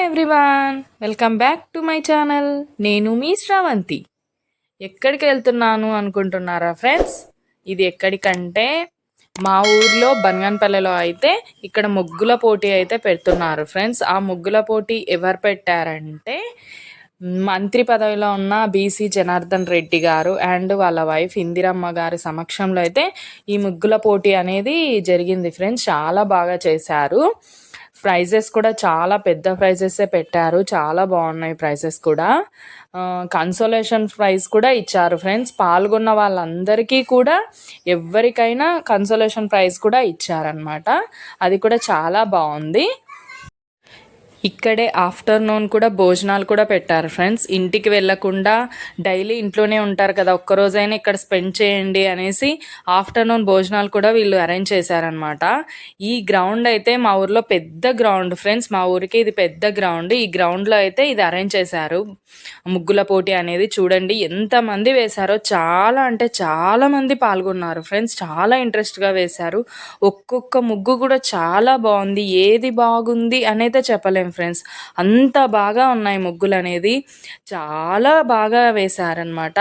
Everyone, welcome back to my channel. నేను మీ శ్రావంతి. ఎక్కడికి వెళ్తున్నాను అనుకుంటున్నారా ఫ్రెండ్స్? ఇది ఎక్కడికంటే మా ఊర్లో బనగానపల్లెలో అయితే ఇక్కడ ముగ్గుల పోటీ అయితే పెడుతున్నారు ఫ్రెండ్స్. ఆ ముగ్గుల పోటీ ఎవరు పెట్టారంటే మంత్రి పదవిలో ఉన్న బీసీ జనార్దన్ రెడ్డి గారు అండ్ వాళ్ళ వైఫ్ ఇందిరమ్మ గారి సమక్షంలో అయితే ఈ ముగ్గుల పోటీ అనేది జరిగింది ఫ్రెండ్స్. చాలా బాగా చేశారు. ప్రైజెస్ కూడా చాలా పెద్ద ప్రైజెసే పెట్టారు. చాలా బాగున్నాయి ప్రైజెస్ కూడా. కన్సోలేషన్ ప్రైజ్ కూడా ఇచ్చారు ఫ్రెండ్స్. పాల్గొన్న వాళ్ళందరికీ కూడా ఎవరికైనా కన్సోలేషన్ ప్రైజ్ కూడా ఇచ్చారనమాట. అది కూడా చాలా బాగుంది. ఇక్కడే ఆఫ్టర్నూన్ కూడా భోజనాలు కూడా పెట్టారు ఫ్రెండ్స్. ఇంటికి వెళ్ళకుండా డైలీ ఇంట్లోనే ఉంటారు కదా, ఒక్కరోజైనా ఇక్కడ స్పెండ్ చేయండి అనేసి ఆఫ్టర్నూన్ భోజనాలు కూడా వీళ్ళు అరేంజ్ చేశారనమాట. ఈ గ్రౌండ్ అయితే మా ఊర్లో పెద్ద గ్రౌండ్ ఫ్రెండ్స్. మా ఊరికి ఇది పెద్ద గ్రౌండ్. ఈ గ్రౌండ్లో అయితే ఇది అరేంజ్ చేశారు ముగ్గుల పోటీ అనేది. చూడండి ఎంతమంది వేశారో, చాలా అంటే చాలా మంది పాల్గొన్నారు ఫ్రెండ్స్. చాలా ఇంట్రెస్ట్గా వేశారు. ఒక్కొక్క ముగ్గు కూడా చాలా బాగుంది. ఏది బాగుంది అనేది చెప్పలేం ఫ్రెండ్స్. అంత బాగా ఉన్నాయి ముగ్గులు అనేది. చాలా బాగా వేశారనమాట.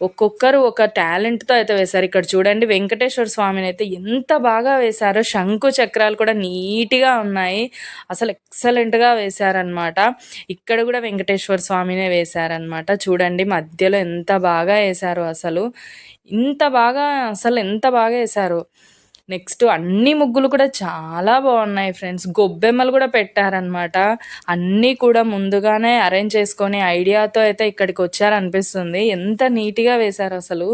ఒక్కొక్కరు ఒక టాలెంట్తో అయితే వేశారు. ఇక్కడ చూడండి వెంకటేశ్వర స్వామిని అయితే ఎంత బాగా వేశారో. శంకు చక్రాలు కూడా నీట్గా ఉన్నాయి. అసలు ఎక్సలెంట్గా వేశారనమాట. ఇక్కడ కూడా వెంకటేశ్వర స్వామినే వేశారనమాట. చూడండి మధ్యలో ఎంత బాగా వేశారు. అసలు ఎంత బాగా వేశారు. నెక్స్ట్ అన్ని ముగ్గులు కూడా చాలా బాగున్నాయి ఫ్రెండ్స్. గొబ్బెమ్మలు కూడా పెట్టారనమాట. అన్నీ కూడా ముందుగానే అరేంజ్ చేసుకొని ఐడియాతో అయితే ఇక్కడికి వచ్చారనిపిస్తుంది. ఎంత నీట్గా వేశారు అసలు.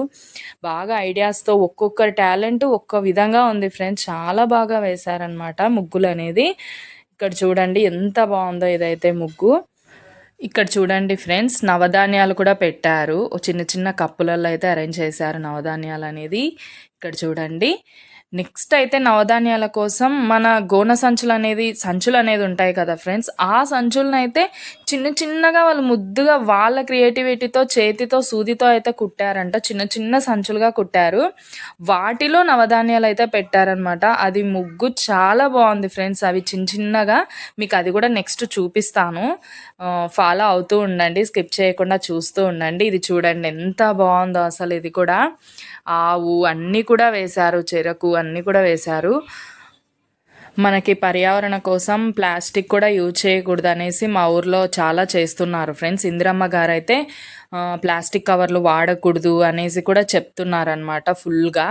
బాగా ఐడియాస్తో ఒక్కొక్కరి టాలెంట్ ఒక్క విధంగా ఉంది ఫ్రెండ్స్. చాలా బాగా వేశారనమాట ముగ్గులు అనేది. ఇక్కడ చూడండి ఎంత బాగుందో ఇదైతే ముగ్గు. ఇక్కడ చూడండి ఫ్రెండ్స్ నవధాన్యాలు కూడా పెట్టారు. చిన్న చిన్న కప్పులలో అయితే అరేంజ్ చేశారు నవధాన్యాలు అనేది. ఇక్కడ చూడండి. నెక్స్ట్ అయితే నవధాన్యాల కోసం మన గోన సంచులు అనేది ఉంటాయి కదా ఫ్రెండ్స్. ఆ సంచులను అయితే చిన్న చిన్నగా వాళ్ళు ముద్దుగా వాళ్ళ క్రియేటివిటీతో చేతితో సూదితో అయితే కుట్టారంట. చిన్న చిన్న సంచులుగా కుట్టారు. వాటిలో నవధాన్యాలు అయితే పెట్టారనమాట. అది ముగ్గు చాలా బాగుంది ఫ్రెండ్స్. అవి చిన్న చిన్నగా మీకు అది కూడా నెక్స్ట్ చూపిస్తాను. ఫాలో అవుతూ ఉండండి, స్కిప్ చేయకుండా చూస్తూ ఉండండి. ఇది చూడండి ఎంత బాగుందో అసలు. ఇది కూడా ఆవు అన్నీ కూడా వేశారు, చెరకు అన్నీ కూడా వేశారు. మనకి పర్యావరణ కోసం ప్లాస్టిక్ కూడా యూజ్ చేయకూడదు అనేసి మా ఊర్లో చాలా చేస్తున్నారు ఫ్రెండ్స్. ఇందిరమ్మ గారు అయితే ప్లాస్టిక్ కవర్లు వాడకూడదు అనేసి కూడా చెప్తున్నారనమాట ఫుల్గా.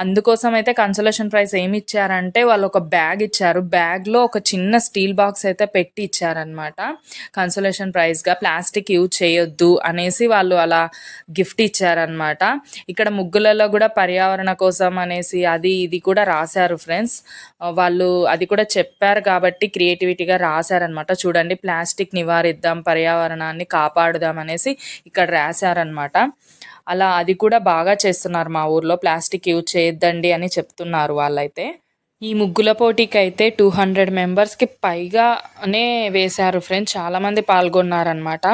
అందుకోసం అయితే కన్సోలేషన్ ప్రైజ్ ఏమి ఇచ్చారంటే వాళ్ళు ఒక బ్యాగ్ ఇచ్చారు. బ్యాగ్లో ఒక చిన్న స్టీల్ బాక్స్ అయితే పెట్టి ఇచ్చారనమాట కన్సోలేషన్ ప్రైజ్గా. ప్లాస్టిక్ యూజ్ చేయొద్దు అనేసి వాళ్ళు అలా గిఫ్ట్ ఇచ్చారనమాట. ఇక్కడ ముగ్గులలో కూడా పర్యావరణ కోసం అనేసి అది ఇది కూడా రాశారు ఫ్రెండ్స్. వాళ్ళు అది కూడా చెప్పారు కాబట్టి క్రియేటివిటీగా రాశారనమాట. చూడండి ప్లాస్టిక్ నివారిద్దాం, పర్యావరణాన్ని కాపాడుదాం అనేసి ఇక్కడ రాశారనమాట. అలా అది కూడా బాగా చేస్తున్నారు మా ఊర్లో. ప్లాస్టిక్ యూజ్ చేయొద్దండి అని చెప్తున్నారు వాళ్ళైతే. ఈ ముగ్గుల పోటీకి అయితే 200 మెంబర్స్కి పైగానే వేశారు ఫ్రెండ్స్. చాలామంది పాల్గొన్నారనమాట.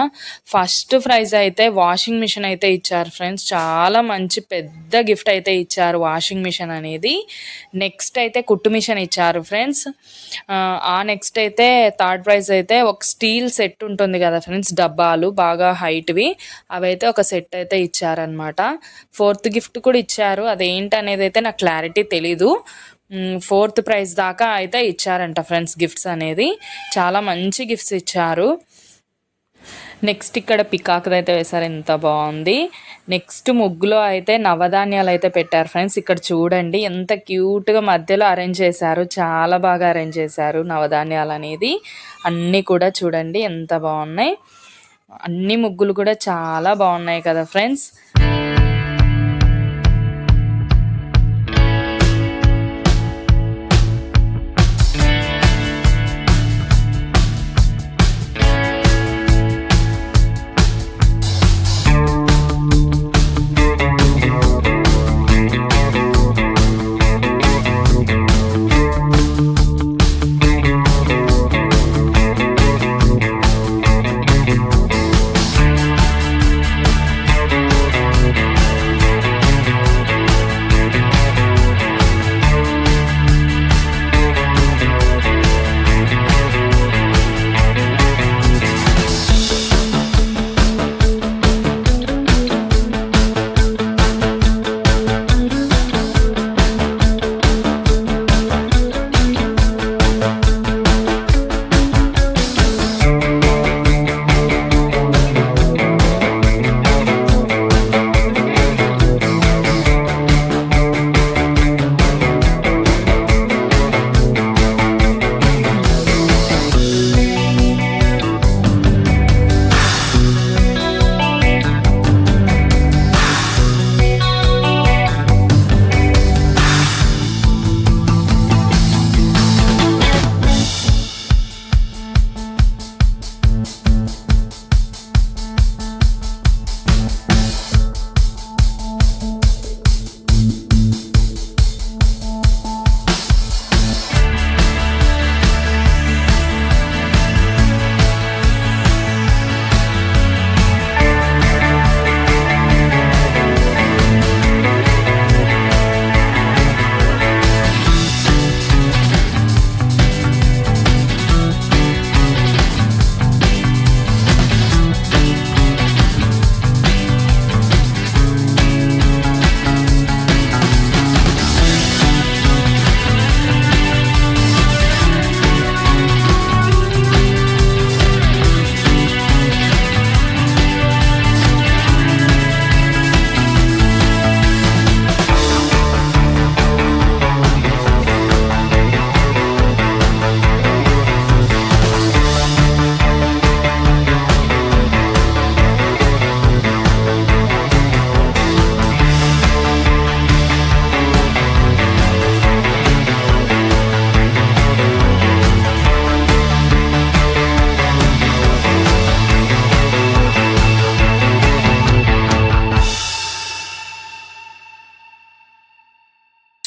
ఫస్ట్ ప్రైజ్ అయితే వాషింగ్ మిషన్ అయితే ఇచ్చారు ఫ్రెండ్స్. చాలా మంచి పెద్ద గిఫ్ట్ అయితే ఇచ్చారు వాషింగ్ మిషన్ అనేది. నెక్స్ట్ అయితే కుట్టు మిషన్ ఇచ్చారు ఫ్రెండ్స్. నెక్స్ట్ అయితే థర్డ్ ప్రైజ్ అయితే ఒక స్టీల్ సెట్ ఉంటుంది కదా ఫ్రెండ్స్, డబ్బాలు బాగా హైట్వి, అవైతే ఒక సెట్ అయితే ఇచ్చారనమాట. ఫోర్త్ గిఫ్ట్ కూడా ఇచ్చారు. అదేంటి అనేది అయితే నాకు క్లారిటీ తెలీదు. ఫోర్త్ ప్రైజ్ దాకా అయితే ఇచ్చారంట ఫ్రెండ్స్ గిఫ్ట్స్ అనేది. చాలా మంచి గిఫ్ట్స్ ఇచ్చారు. నెక్స్ట్ ఇక్కడ పికాక్ది అయితే వేశారు, ఎంత బాగుంది. నెక్స్ట్ ముగ్గులో అయితే నవధాన్యాలు అయితే పెట్టారు ఫ్రెండ్స్. ఇక్కడ చూడండి ఎంత క్యూట్గా మధ్యలో అరేంజ్ చేశారు. చాలా బాగా అరేంజ్ చేశారు నవధాన్యాలు అనేది. అన్నీ కూడా చూడండి ఎంత బాగున్నాయి. అన్ని ముగ్గులు కూడా చాలా బాగున్నాయి కదా ఫ్రెండ్స్.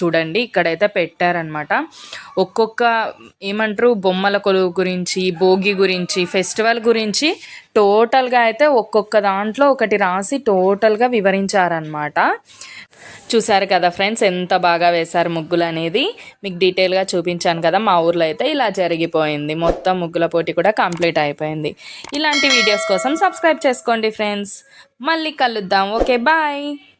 చూడండి ఇక్కడైతే పెట్టారనమాట. ఒక్కొక్క ఏమంటారు బొమ్మల కొలువు గురించి, భోగి గురించి, ఫెస్టివల్ గురించి టోటల్గా అయితే ఒక్కొక్క దాంట్లో ఒకటి రాసి టోటల్గా వివరించారనమాట. చూసారు కదా ఫ్రెండ్స్ ఎంత బాగా వేశారు ముగ్గులు అనేది. మీకు డీటెయిల్గా చూపించాను కదా. మా ఊర్లో అయితే ఇలా జరిగిపోయింది. మొత్తం ముగ్గుల పోటీ కూడా కంప్లీట్ అయిపోయింది. ఇలాంటి వీడియోస్ కోసం సబ్స్క్రైబ్ చేసుకోండి ఫ్రెండ్స్. మళ్ళీ కలుద్దాం. Okay bye.